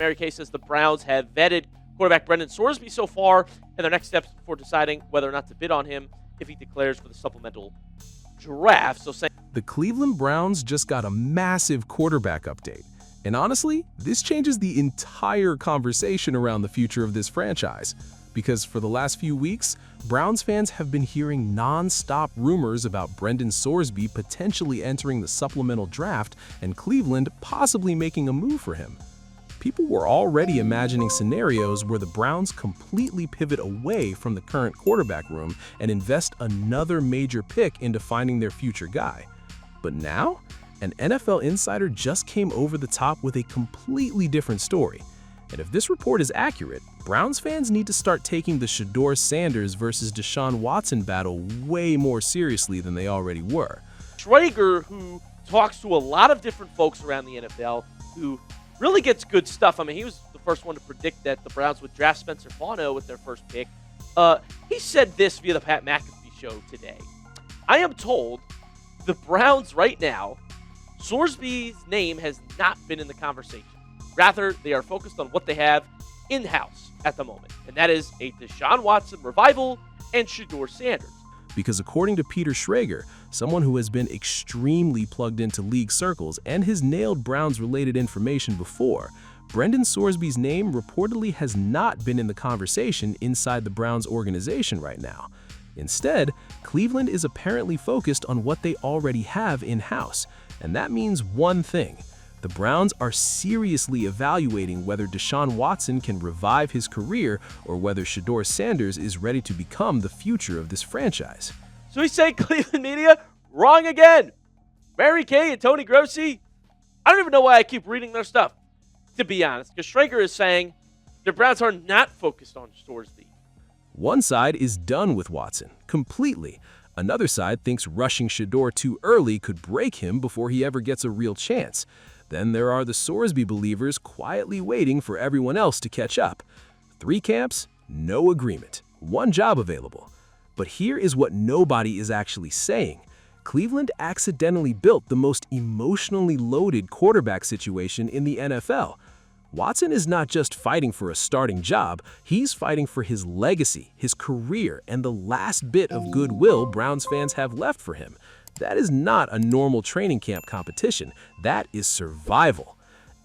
Mary Kay says the Browns have vetted quarterback Brendan Sorsby so far, and their next steps before deciding whether or not to bid on him if he declares for the supplemental draft. The Cleveland Browns just got a massive quarterback update. And honestly, this changes the entire conversation around the future of this franchise. Because for the last few weeks, Browns fans have been hearing non-stop rumors about Brendan Sorsby potentially entering the supplemental draft and Cleveland possibly making a move for him. People were already imagining scenarios where the Browns completely pivot away from the current quarterback room and invest another major pick into finding their future guy. But now, an NFL insider just came over the top with a completely different story. And if this report is accurate, Browns fans need to start taking the Shedeur Sanders versus Deshaun Watson battle way more seriously than they already were. Schrager, who talks to a lot of different folks around the NFL, who really gets good stuff. I mean, he was the first one to predict that the Browns would draft Spencer Fano with their first pick. He said this via the Pat McAfee show today. I am told the Browns right now, Sorsby's name has not been in the conversation. Rather, they are focused on what they have in-house at the moment, and that is a Deshaun Watson revival and Shedeur Sanders. Because according to Peter Schrager, someone who has been extremely plugged into league circles and has nailed Browns-related information before, Brendan Sorsby's name reportedly has not been in the conversation inside the Browns organization right now. Instead, Cleveland is apparently focused on what they already have in-house, and that means one thing. The Browns are seriously evaluating whether Deshaun Watson can revive his career or whether Shedeur Sanders is ready to become the future of this franchise. So he's saying Cleveland media, wrong again. Mary Kay and Tony Grossi, I don't even know why I keep reading their stuff, to be honest, because Schrager is saying the Browns are not focused on Sorsby. One side is done with Watson, completely. Another side thinks rushing Shedeur too early could break him before he ever gets a real chance. Then there are the Sorsby believers quietly waiting for everyone else to catch up. Three camps, no agreement, one job available. But here is what nobody is actually saying. Cleveland accidentally built the most emotionally loaded quarterback situation in the NFL. Watson is not just fighting for a starting job, he's fighting for his legacy, his career, and the last bit of goodwill Browns fans have left for him. That is not a normal training camp competition. That is survival.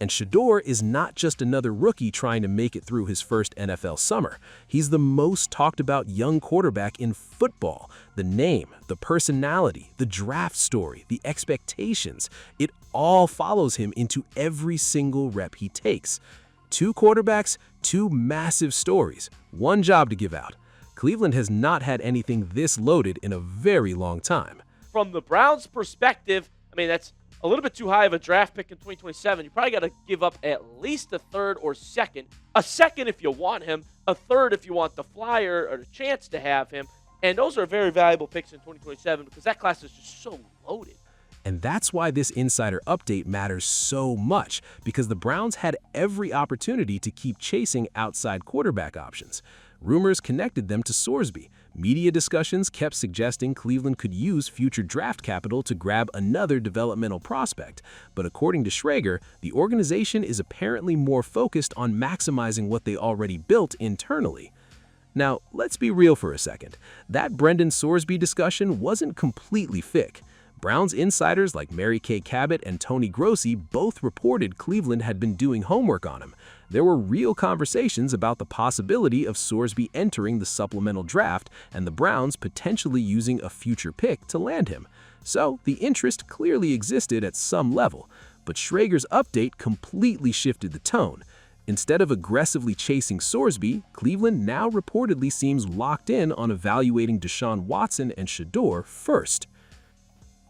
And Shedeur is not just another rookie trying to make it through his first NFL summer. He's the most talked about young quarterback in football. The name, the personality, the draft story, the expectations, it all follows him into every single rep he takes. Two quarterbacks, two massive stories, one job to give out. Cleveland has not had anything this loaded in a very long time. From the Browns' perspective, I mean, that's a little bit too high of a draft pick in 2027. You probably got to give up at least a third or second. A second if you want him, a third if you want the flyer or the chance to have him. And those are very valuable picks in 2027 because that class is just so loaded. And that's why this insider update matters so much, because the Browns had every opportunity to keep chasing outside quarterback options. Rumors connected them to Sorsby. Media discussions kept suggesting Cleveland could use future draft capital to grab another developmental prospect. But according to Schrager, the organization is apparently more focused on maximizing what they already built internally. Now, let's be real for a second. That Brendan Sorsby discussion wasn't completely fake. Browns insiders like Mary Kay Cabot and Tony Grossi both reported Cleveland had been doing homework on him. There were real conversations about the possibility of Sorsby entering the supplemental draft and the Browns potentially using a future pick to land him. So the interest clearly existed at some level, but Schrager's update completely shifted the tone. Instead of aggressively chasing Sorsby, Cleveland now reportedly seems locked in on evaluating Deshaun Watson and Shedeur first.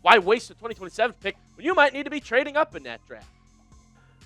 Why waste a 2027 pick when you might need to be trading up in that draft?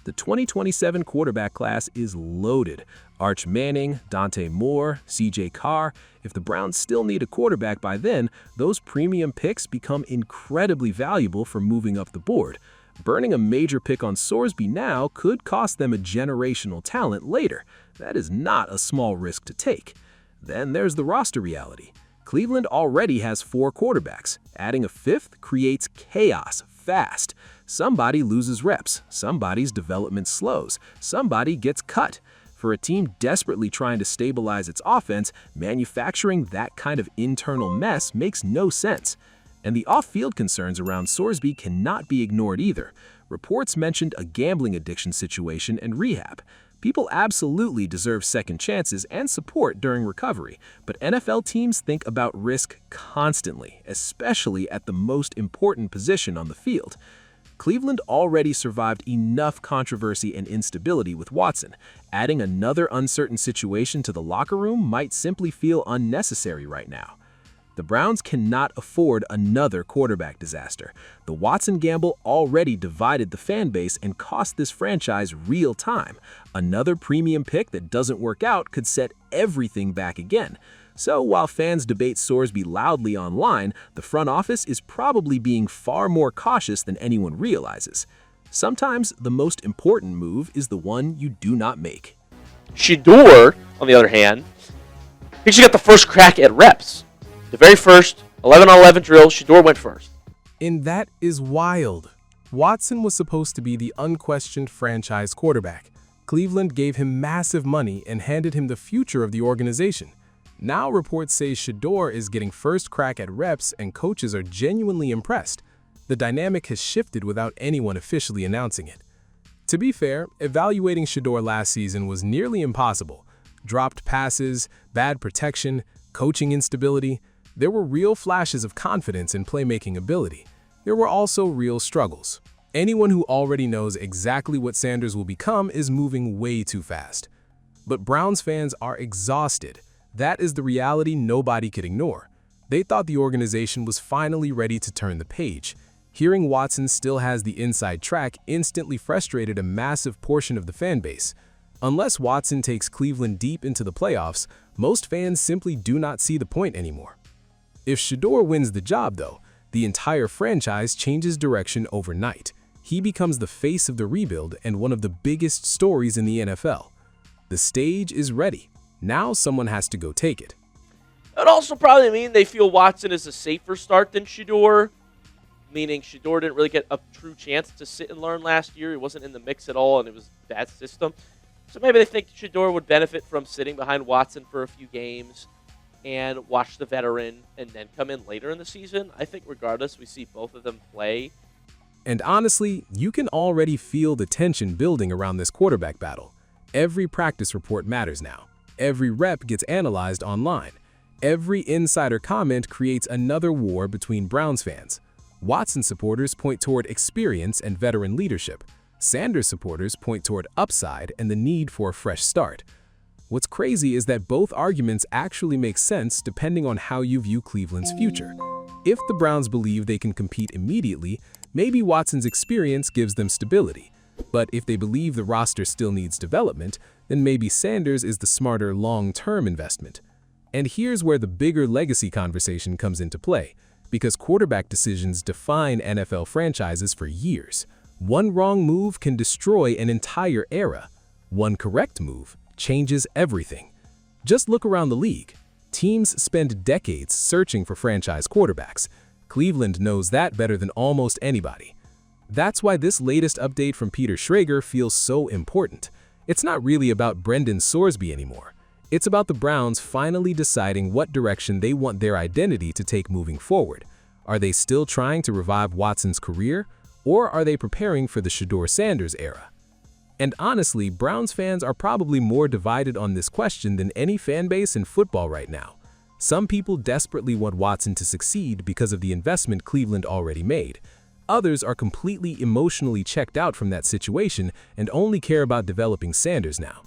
The 2027 quarterback class is loaded. Arch Manning, Dante Moore, C.J. Carr. If the Browns still need a quarterback by then, those premium picks become incredibly valuable for moving up the board. Burning a major pick on Sorsby now could cost them a generational talent later. That is not a small risk to take. Then there's the roster reality. Cleveland already has 4 quarterbacks. Adding a fifth creates chaos fast. Somebody loses reps, somebody's development slows, somebody gets cut. For a team desperately trying to stabilize its offense, manufacturing that kind of internal mess makes no sense. And the off-field concerns around Sorsby cannot be ignored either. Reports mentioned a gambling addiction situation and rehab. People absolutely deserve second chances and support during recovery, but NFL teams think about risk constantly, especially at the most important position on the field. Cleveland already survived enough controversy and instability with Watson. Adding another uncertain situation to the locker room might simply feel unnecessary right now. The Browns cannot afford another quarterback disaster. The Watson gamble already divided the fan base and cost this franchise real time. Another premium pick that doesn't work out could set everything back again. So while fans debate Sorsby loudly online, the front office is probably being far more cautious than anyone realizes. Sometimes the most important move is the one you do not make. Shedeur, on the other hand, he actually got the first crack at reps. The very first 11-on-11 drill, Shedeur went first. And that is wild. Watson was supposed to be the unquestioned franchise quarterback. Cleveland gave him massive money and handed him the future of the organization. Now reports say Shedeur is getting first crack at reps and coaches are genuinely impressed. The dynamic has shifted without anyone officially announcing it. To be fair, evaluating Shedeur last season was nearly impossible. Dropped passes, bad protection, coaching instability. There were real flashes of confidence and playmaking ability. There were also real struggles. Anyone who already knows exactly what Sanders will become is moving way too fast. But Browns fans are exhausted. That is the reality nobody could ignore. They thought the organization was finally ready to turn the page. Hearing Watson still has the inside track instantly frustrated a massive portion of the fan base. Unless Watson takes Cleveland deep into the playoffs, most fans simply do not see the point anymore. If Shedeur wins the job, though, the entire franchise changes direction overnight. He becomes the face of the rebuild and one of the biggest stories in the NFL. The stage is ready. Now someone has to go take it. That would also probably mean they feel Watson is a safer start than Shedeur, meaning Shedeur didn't really get a true chance to sit and learn last year. He wasn't in the mix at all, and it was a bad system. So maybe they think Shedeur would benefit from sitting behind Watson for a few games and watch the veteran and then come in later in the season. I think regardless, we see both of them play. And honestly, you can already feel the tension building around this quarterback battle. Every practice report matters now. Every rep gets analyzed online. Every insider comment creates another war between Browns fans. Watson supporters point toward experience and veteran leadership. Sanders supporters point toward upside and the need for a fresh start. What's crazy is that both arguments actually make sense depending on how you view Cleveland's future. If the Browns believe they can compete immediately, maybe Watson's experience gives them stability. But if they believe the roster still needs development, then maybe Sanders is the smarter long-term investment. And here's where the bigger legacy conversation comes into play, because quarterback decisions define NFL franchises for years. One wrong move can destroy an entire era. One correct move changes everything. Just look around the league. Teams spend decades searching for franchise quarterbacks. Cleveland knows that better than almost anybody. That's why this latest update from Peter Schrager feels so important. It's not really about Brendan Sorsby anymore. It's about the Browns finally deciding what direction they want their identity to take moving forward. Are they still trying to revive Watson's career, or are they preparing for the Shedeur Sanders era? And honestly, Browns fans are probably more divided on this question than any fan base in football right now. Some people desperately want Watson to succeed because of the investment Cleveland already made. Others are completely emotionally checked out from that situation and only care about developing Sanders now.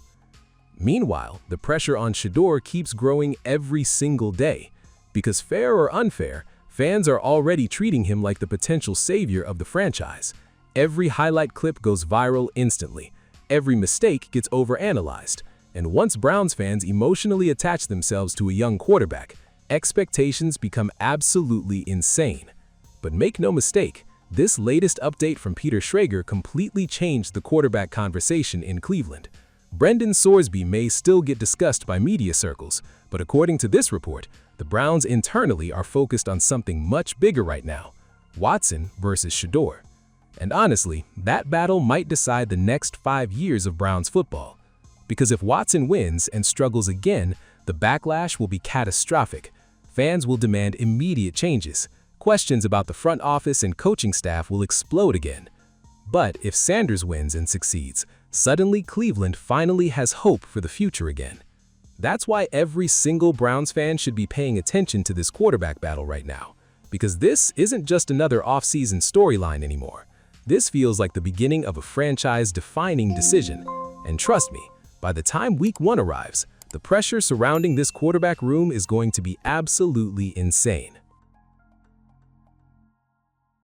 Meanwhile, the pressure on Shedeur keeps growing every single day. Because fair or unfair, fans are already treating him like the potential savior of the franchise. Every highlight clip goes viral instantly. Every mistake gets overanalyzed. And once Browns fans emotionally attach themselves to a young quarterback, expectations become absolutely insane. But make no mistake, this latest update from Peter Schrager completely changed the quarterback conversation in Cleveland. Brendan Sorsby may still get discussed by media circles, but according to this report, the Browns internally are focused on something much bigger right now: Watson versus Shedeur. And honestly, that battle might decide the next 5 years of Browns football. Because if Watson wins and struggles again, the backlash will be catastrophic. Fans will demand immediate changes. Questions about the front office and coaching staff will explode again. But if Sanders wins and succeeds, suddenly Cleveland finally has hope for the future again. That's why every single Browns fan should be paying attention to this quarterback battle right now. Because this isn't just another off-season storyline anymore. This feels like the beginning of a franchise-defining decision. And trust me, by the time Week 1 arrives, the pressure surrounding this quarterback room is going to be absolutely insane.